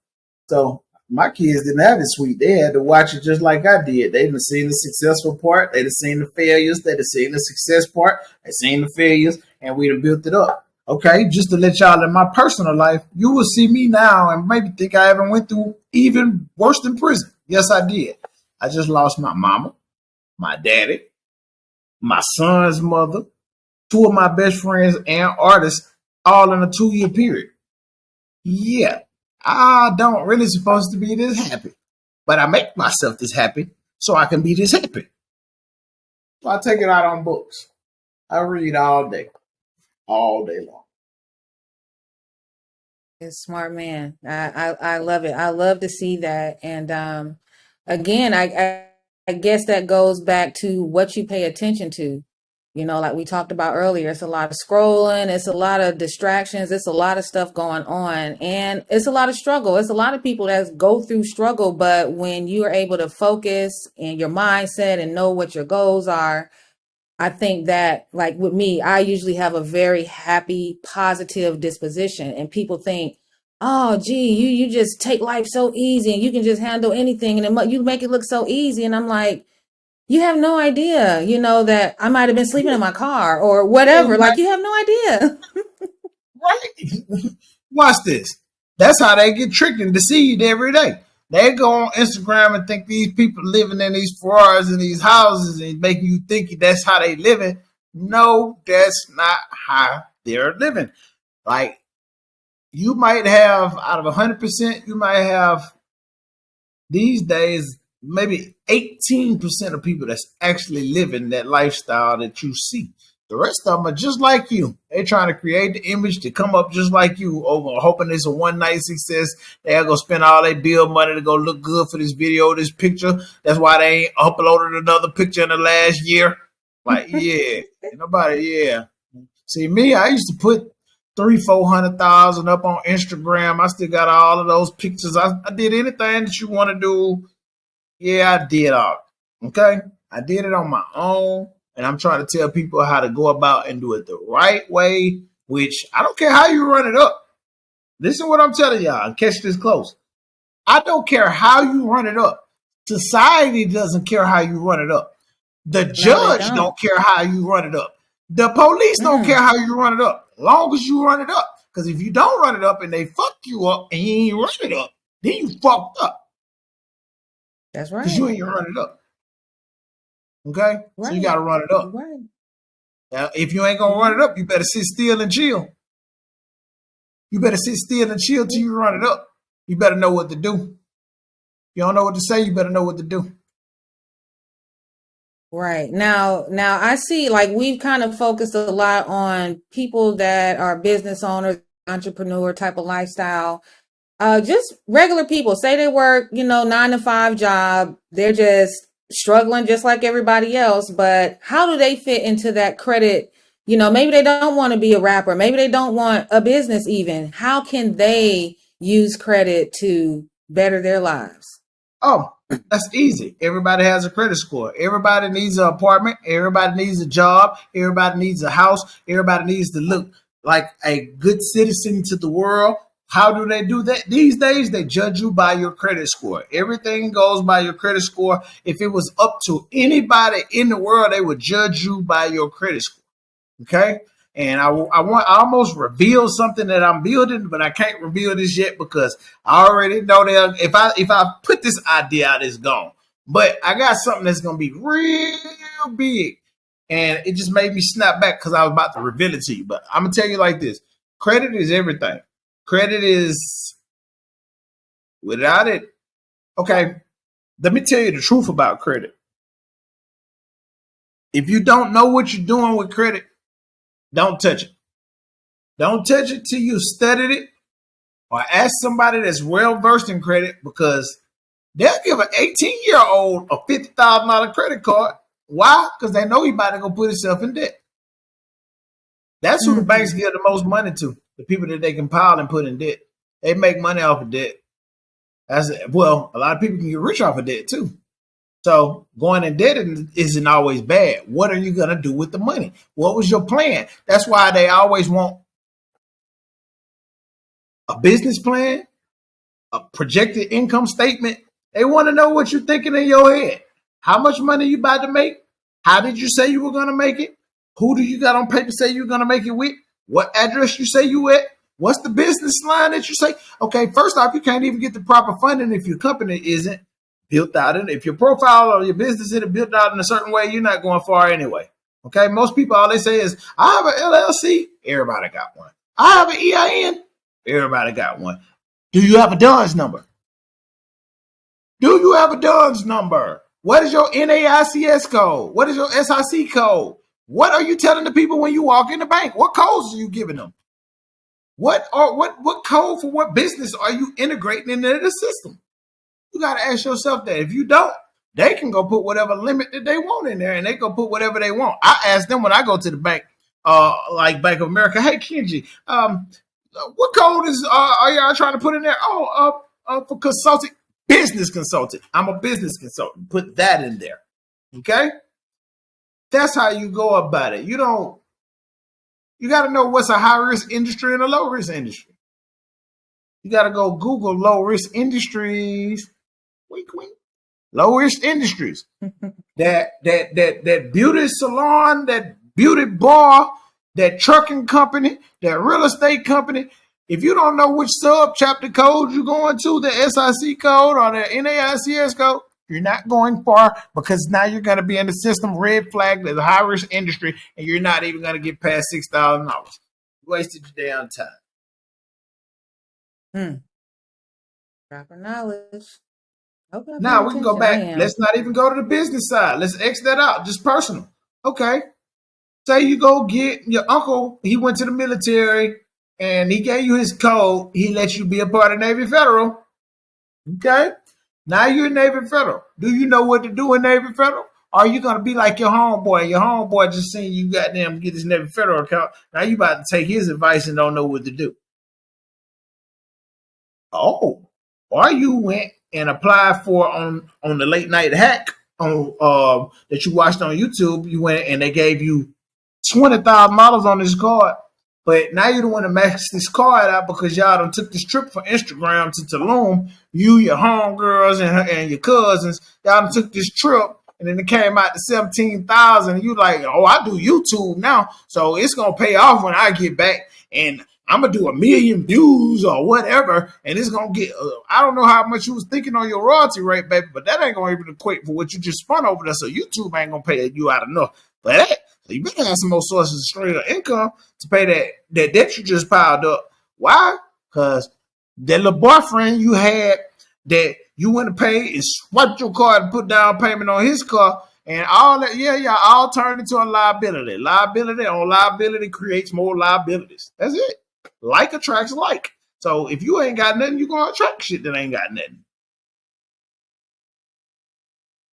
So my kids didn't have it sweet. They had to watch it just like I did. They didn't seen the successful part. They didn't seen the failures. They didn't seen the success part. They seen the failures, and we done built it up. Okay, just to let y'all in my personal life, you will see me now and maybe think I haven't went through even worse than prison. Yes, I did. I just lost my mama, my daddy, my son's mother, 2 of my best friends and artists, all in a 2-year period. Yeah, I don't really supposed to be this happy, but I make myself this happy so I can be this happy. So I take it out on books. I read all day long. It's smart man. I love it. I love to see that. And again, I guess that goes back to what you pay attention to. Like we talked about earlier, it's a lot of scrolling, it's a lot of distractions, it's a lot of stuff going on, and it's a lot of struggle. It's a lot of people that go through struggle, but when you are able to focus in your mindset and know what your goals are, I think that, like with me, I usually have a very happy, positive disposition, and people think, "Oh, gee, you just take life so easy, and you can just handle anything, and you make it look so easy." And I'm like, You have no idea, that I might have been sleeping in my car or whatever. Like, you have no idea. Right? Watch this. That's how they get tricked and deceived every day. They go on Instagram and think these people living in these Ferraris and these houses and making you think that's how they living. No, that's not how they're living. Like, you might have, out of 100%, you might have these days maybe 18% of people that's actually living that lifestyle that you see. The rest of them are just like you. They're trying to create the image to come up just like you, over hoping it's a one night success. They're gonna spend all their bill money to go look good for this video, this picture. That's why they ain't uploaded another picture in the last year. Like, yeah, nobody, yeah. See, me, I used to put 300,000-400,000 up on Instagram. I still got all of those pictures. I did anything that you want to do. Yeah, I did all. Okay, I did it on my own, and I'm trying to tell people how to go about and do it the right way. Which I don't care how you run it up. Listen, what I'm telling y'all, and catch this close. I don't care how you run it up. Society doesn't care how you run it up. The No, judge don't care how you run it up. The police don't care Mm, how you run it up, as long as you run it up. Because if you don't run it up and they fuck you up and you ain't run it up, then you fucked up that's because you right. ain't run it up. Okay, so you got Right. to run it You're up. right. Now, if you ain't gonna run Yeah. it up, you better sit still and chill. You better sit still and chill till you run it up. You better know what to do. You don't know what to say, you better know what to do. Right. Now I see like we've kind of focused a lot on people that are business owners, entrepreneur type of lifestyle. Just regular people say they work, 9 to 5 job. They're just struggling just like everybody else. But how do they fit into that credit? Maybe they don't want to be a rapper. Maybe they don't want a business even. How can they use credit to better their lives? Oh, that's easy. Everybody has a credit score. Everybody needs an apartment. Everybody needs a job. Everybody needs a house. Everybody needs to look like a good citizen to the world. How do they do that? These days, they judge you by your credit score. Everything goes by your credit score. If it was up to anybody in the world, they would judge you by your credit score. Okay. And I almost reveal something that I'm building, but I can't reveal this yet because I already know that if I put this idea out, it's gone. But I got something that's gonna be real big, and it just made me snap back because I was about to reveal it to you. But I'm gonna tell you like this: credit is everything. Credit is without it. Okay, let me tell you the truth about credit. If you don't know what you're doing with credit, don't touch it. Don't touch it till you studied it or ask somebody that's well versed in credit because they'll give an 18-year-old a $50,000 credit card. Why? Because they know he's about to go put himself in debt. That's who the banks Hmm. give the most money to, the people that they compile and put in debt. They make money off of debt. Well, a lot of people can get rich off of debt too. So going in debt isn't always bad. What are you going to do with the money? What was your plan? That's why they always want a business plan, a projected income statement. They want to know what you're thinking in your head. How much money you about to make? How did you say you were going to make it? Who do you got on paper say you're going to make it with? What address you say you at? What's the business line that you say? Okay, first off, you can't even get the proper funding if your company isn't built out. And if your profile or your business isn't built out in a certain way, you're not going far anyway. Okay, most people, all they say is, I have an LLC. Everybody got one. I have an EIN. Everybody got one. Do you have a DUNS number? Do you have a DUNS number? What is your NAICS code? What is your SIC code? What are you telling the people when you walk in the bank? What codes are you giving them? What code for what business are you integrating into the system? You got to ask yourself that. If you don't, they can go put whatever limit that they want in there, and they go put whatever they want. I ask them when I go to the bank, like Bank of America, hey Kenji, what code are y'all trying to put in there? Oh, for consulting, business consultant. I'm a business consultant. Put that in there. Okay, that's how you go about it. You don't. You got to know what's a high risk industry and a low risk industry. You got to go Google low risk industries. Wink, wink. lowish industries. That beauty salon, that beauty bar, that trucking company, that real estate company. If you don't know which sub chapter code you're going to, the SIC code or the NAICS code, you're not going far, because now you're going to be in the system red flag as a high risk industry, and you're not even going to get past $6,000. You wasted your damn time. Proper knowledge. Hope I'm Now paying we can go attention. I back. am. Let's not even go to the business side. Let's X that out. Just personal. Okay. Say you go get your uncle, he went to the military and he gave you his code. He let you be a part of Navy Federal. Okay. Now you're in Navy Federal. Do you know what to do in Navy Federal? Are you going to be like your homeboy? Your homeboy just saying you got them get this Navy Federal account. Now you about to take his advice and don't know what to do. Oh, or you went and applied for on the late night hack on that you watched on YouTube. You went and they gave you $20,000 on this card, but now you don't want to max this card out because y'all done took this trip for Instagram to Tulum. You, your homegirls, and your cousins, y'all done took this trip, and then it came out to 17,000. You like, oh, I do YouTube now, so it's gonna pay off when I get back, and I'm gonna do 1 million views or whatever, and it's gonna get. I don't know how much you was thinking on your royalty rate, baby, but that ain't gonna even equate for what you just spun over there. So YouTube ain't gonna pay you out enough for that. So you better have some more sources of straight up income to pay that debt you just piled up. Why? Because that little boyfriend you had that you went to pay and swiped your card and put down payment on his car. And all that, yeah, all turned into a liability. Liability on liability creates more liabilities. That's it. Like attracts like. So if you ain't got nothing, you're going to attract shit that ain't got nothing.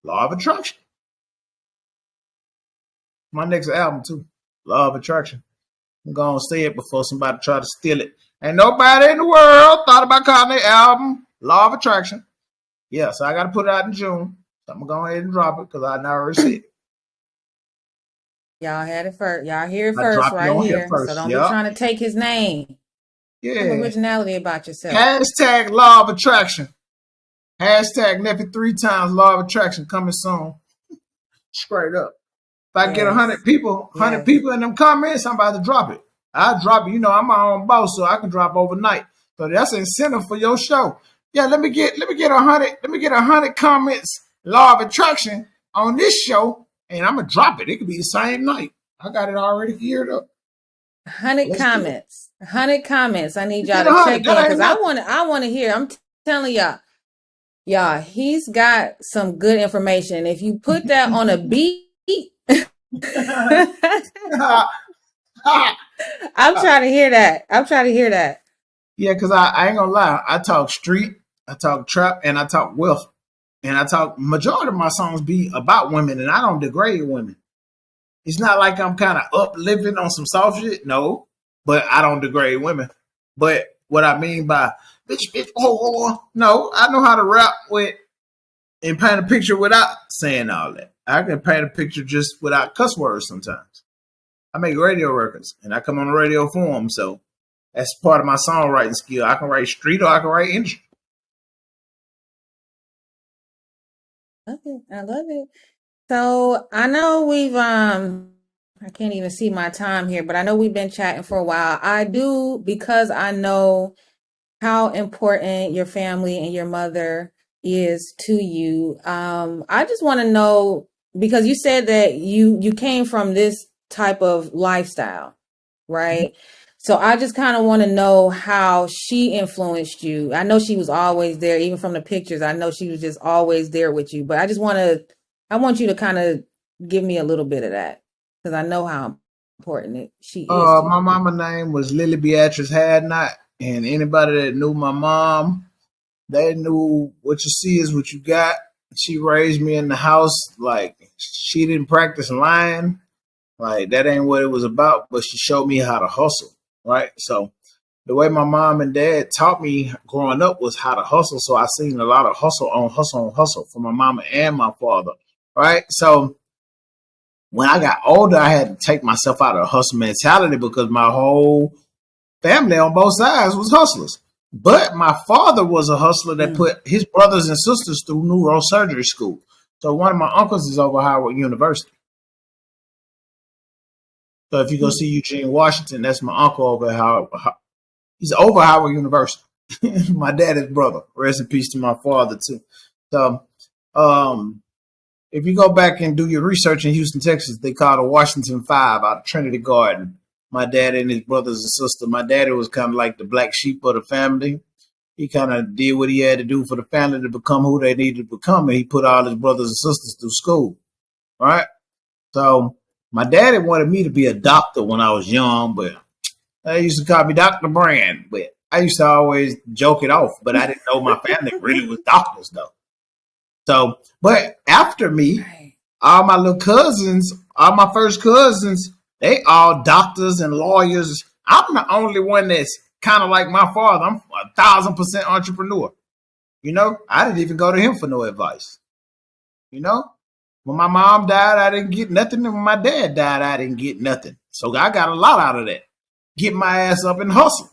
Law of attraction. My next album, too. Law of attraction. I'm going to say it before somebody try to steal it. Ain't nobody in the world thought about calling their album Law of Attraction. Yeah, so I got to put it out in June. So I'm going to go ahead and drop it because I never said it. Y'all had it first. Y'all hear it first right here. So don't be trying to take his name. Yeah. Some originality about yourself. Hashtag Law of Attraction. Hashtag Nephy 3 times Law of Attraction coming soon. Straight up. If I get 100 people, in them comments, I'm about to drop it. I'll drop it. You know, I'm my own boss, so I can drop overnight. So that's an incentive for your show. Yeah, let me get 100 comments, Law of Attraction on this show, and I'm gonna drop it. It could be the same night. I got it already geared up. 100 comments. 100 comments. I need y'all to check in because I want to hear. I'm telling y'all, he's got some good information. If you put that on a beat, I'm trying to hear that. Yeah, because I ain't gonna lie. I talk street, I talk trap, and I talk wealth. And I talk, majority of my songs be about women, and I don't degrade women. It's not like I'm kind of uplifting on some soft shit. No, but I don't degrade women. But what I mean by bitch, no, I know how to rap with and paint a picture without saying all that. I can paint a picture just without cuss words sometimes. I make radio records, and I come on the radio for them, so that's part of my songwriting skill. I can write street or I can write industry. Okay, I love it. So I know we've I can't even see my time here, but I know we've been chatting for a while. I do, because I know how important your family and your mother is to you. I just want to know, because you said that you came from this type of lifestyle, right? So I just kind of want to know how she influenced you. I know she was always there, even from the pictures. I know she was just always there with you, but I want you to kind of give me a little bit of that, because I know how important she is. My mama's name was Lily Beatrice Hadnot, and anybody that knew my mom, they knew what you see is what you got. She raised me in the house like she didn't practice lying. Like that ain't what it was about, but she showed me how to hustle, right? So the way my mom and dad taught me growing up was how to hustle. So I seen a lot of hustle from my mama and my father, right? So when I got older, I had to take myself out of the hustle mentality because my whole family on both sides was hustlers. But my father was a hustler that Mm. put his brothers and sisters through neurosurgery school. So one of my uncles is over Howard University. So if you go see Eugene Washington, that's my uncle over Howard. He's over Howard University. My dad's brother. Rest in peace to my father too. So if you go back and do your research in Houston, Texas, they call the Washington Five out of Trinity Garden. My dad and his brothers and sister. My daddy was kind of like the black sheep of the family. He kind of did what he had to do for the family to become who they needed to become, and he put all his brothers and sisters through school. Right? So my daddy wanted me to be a doctor when I was young, but they used to call me Dr. Brand. But I used to always joke it off, but I didn't know my family really was doctors though. So, but after me, Right. all my little cousins, all my first cousins, they all doctors and lawyers. I'm the only one that's kind of like my father. I'm 1,000% entrepreneur. You know, I didn't even go to him for no advice. You know, when my mom died, I didn't get nothing. And when my dad died, I didn't get nothing. So I got a lot out of that. Get my ass up and hustle.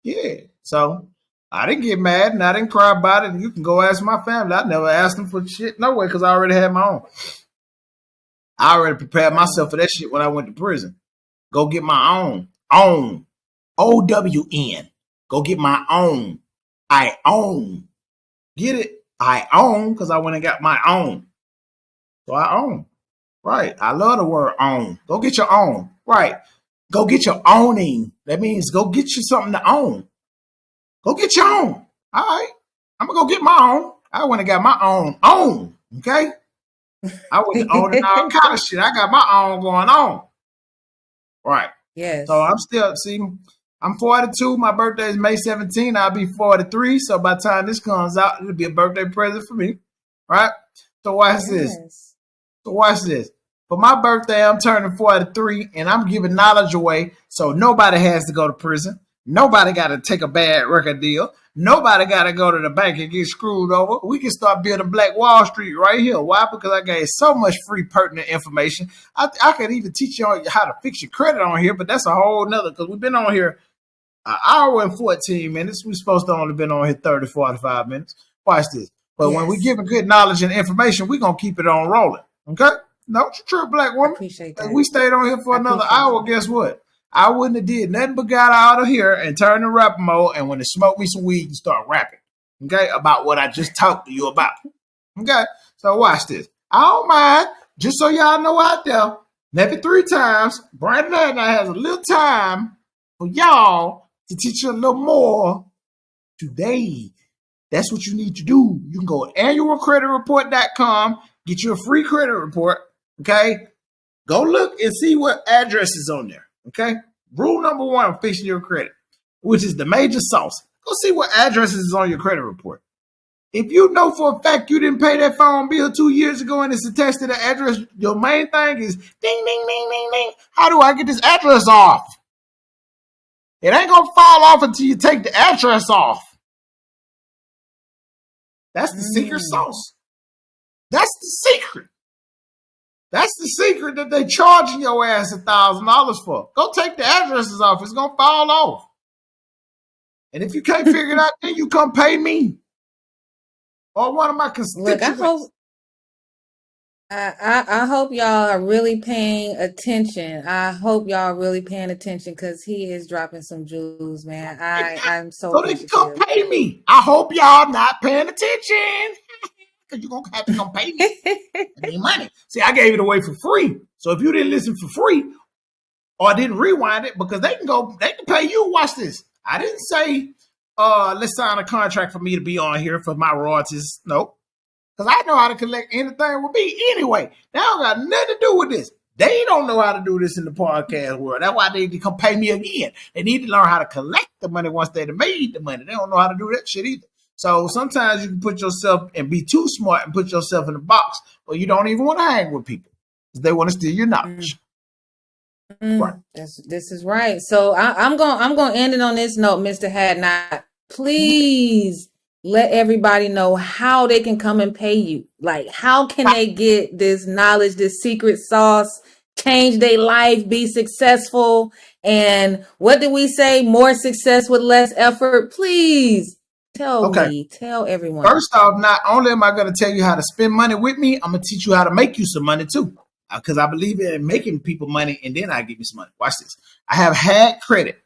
Yeah. So I didn't get mad and I didn't cry about it. And you can go ask my family. I never asked them for shit no way because I already had my own. I already prepared myself for that shit when I went to prison. Go get my own. Own. OWN. Go get my own. I own. Get it? I own because I went and got my own. So I own. Right. I love the word own. Go get your own. Right. Go get your owning. That means go get you something to own. Go get your own. All right. I'm going to go get my own. I went and got my own. Own. Okay. I was owning all kind of shit. I got my own going on. Right. Yes. So I'm still, see, I'm 42. My birthday is May 17. I'll be 43. So by the time this comes out, it'll be a birthday present for me. Right. So watch this. So watch this. For my birthday, I'm turning 43 and I'm giving knowledge away so nobody has to go to prison. Nobody got to take a bad record deal. Nobody got to go to the bank and get screwed over. We can start building Black Wall Street right here. Why? Because I gave so much free pertinent information. I could even teach you how to fix your credit on here, but that's a whole nother, because we've been on here an hour and 14 minutes. We're supposed to only been on here 30, 45 minutes. Watch this. But when we giving good knowledge and information, we're going to keep it on rolling. Okay? No, it's true, black woman. I appreciate that. If we stayed on here for another hour, guess what? I wouldn't have did nothing but got out of here and turned to rap mode and when it smoked me some weed and start rapping. Okay? About what I just talked to you about. Okay? So watch this. I don't mind. Just so y'all know out there, maybe 3 times, Brandon and I has a little time for y'all to teach you a little more today. That's what you need to do. You can go to annualcreditreport.com, get you a free credit report. Okay? Go look and see what address is on there. Okay? Rule number 1 fixing your credit, which is the major sauce. Go see what addresses is on your credit report. If you know for a fact you didn't pay that phone bill 2 years ago and it's attached to the address, your main thing is ding, ding, ding, ding, ding. How do I get this address off? It ain't going to fall off until you take the address off. That's the secret sauce. That's the secret. That's the secret that they charging your ass $1,000 for. Go take the addresses off. It's going to fall off. And if you can't figure it out, then you come pay me. Or one of my constituents. Look, I hope y'all are really paying attention. I hope y'all are really paying attention because he is dropping some jewels, man. I'm so they can come pay me. I hope y'all not paying attention. Because you're going to have to come pay me. I need money. See, I gave it away for free. So if you didn't listen for free or didn't rewind it, because they can pay you. Watch this. I didn't say, let's sign a contract for me to be on here for my royalties. Nope. Because I know how to collect anything with me anyway. That don't got nothing to do with this. They don't know how to do this in the podcast world. That's why they need to come pay me again. They need to learn how to collect the money once they've made the money. They don't know how to do that shit either. So sometimes you can put yourself and be too smart and put yourself in a box, but you don't even want to hang with people because they want to steal your knowledge. Right. This is right. So I'm gonna end it on this note, Mr. Hadnot. Please let everybody know how they can come and pay you. Like, how can they get this knowledge, this secret sauce, change their life, be successful, And what did we say? More success with less effort. Please tell Okay. me, tell everyone. First off, not only am I going to tell you how to spend money with me, I'm going to teach you how to make you some money too. Because I believe in making people money, and then I give you some money. Watch this. I have Had Credit,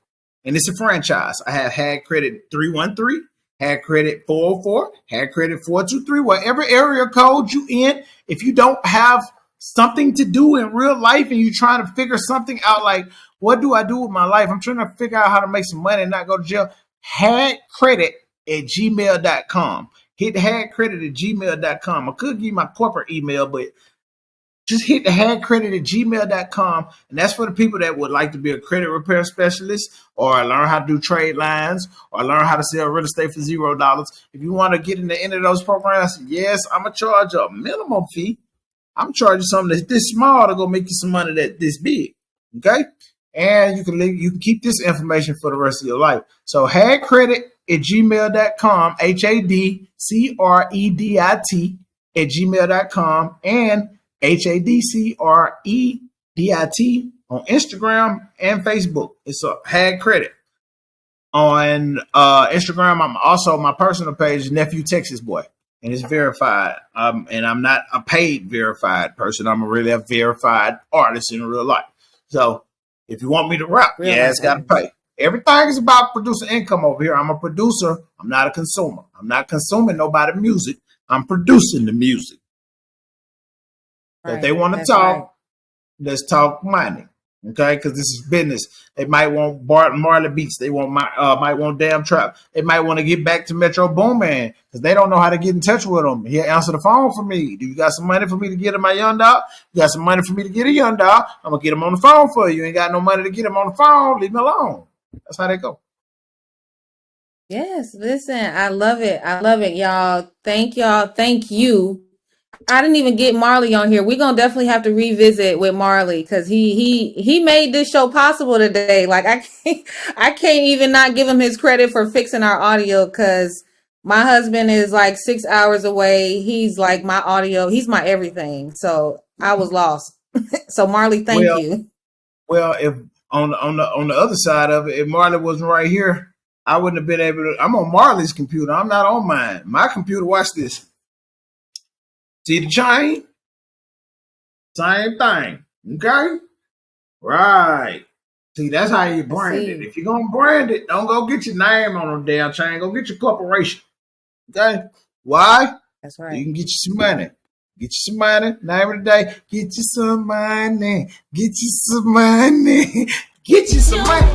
and it's a franchise. I have Had Credit 313, Had Credit 404, Had Credit 423. Whatever area code you in, if you don't have something to do in real life and you're trying to figure something out, like, what do I do with my life? I'm trying to figure out how to make some money and not go to jail. Had Credit at gmail.com. Hit the Had Credit at gmail.com. I could give you my corporate email, but just hit the Had Credit at gmail.com. And that's for the people that would like to be a credit repair specialist, or learn how to do trade lines, or learn how to sell real estate for $0. If you want to get into any of those programs, yes, I'm going to charge a minimum fee. I'm charging something that's this small to go make you some money that's this big. Okay? And you can keep this information for the rest of your life. So Had Credit at gmail.com, HADCREDIT at gmail.com, and HADCREDIT on Instagram and Facebook. It's a Had Credit. On Instagram, I'm also, my personal page, Nephew Texas Boy, and it's verified. And I'm not a paid verified person. I'm really a verified artist in real life. So if you want me to rap, Real yeah, it's got to pay. Everything is about producing income over here. I'm a producer. I'm not a consumer. I'm not consuming nobody's music. I'm producing the music. Right. If they want to talk, let's talk money. Okay, because this is business. They might want Marley Beats. They might want Damn Trap. They might want to get back to Metro Boomin because they don't know how to get in touch with them. He'll answer the phone for me. Do you got some money for me to get him my young dog? You got some money for me to get a young dog? I'm gonna get him on the phone for you. You ain't got no money to get him on the phone. Leave me alone. That's how they go. Yes, listen, I love it. I love it, y'all. Thank y'all. Thank you. I didn't even get Marley on here. We're gonna definitely have to revisit with Marley because he made this show possible today. Like I can't even not give him his credit for fixing our audio because my husband is like 6 hours away. He's like my audio, he's my everything. So I was lost. So Marley, thank you. Well, if on the other side of it, if Marley wasn't right here, I wouldn't have been able to. I'm on Marley's computer. I'm not on mine. My computer, watch this. See the chain? Same thing. Okay? Right. See, that's how you brand it. If you're going to brand it, don't go get your name on a damn chain. Go get your corporation. Okay? Why? That's right. So you can get you some money. Get you some money. Name of the day. Get you some money. Get you some money. Get you some money.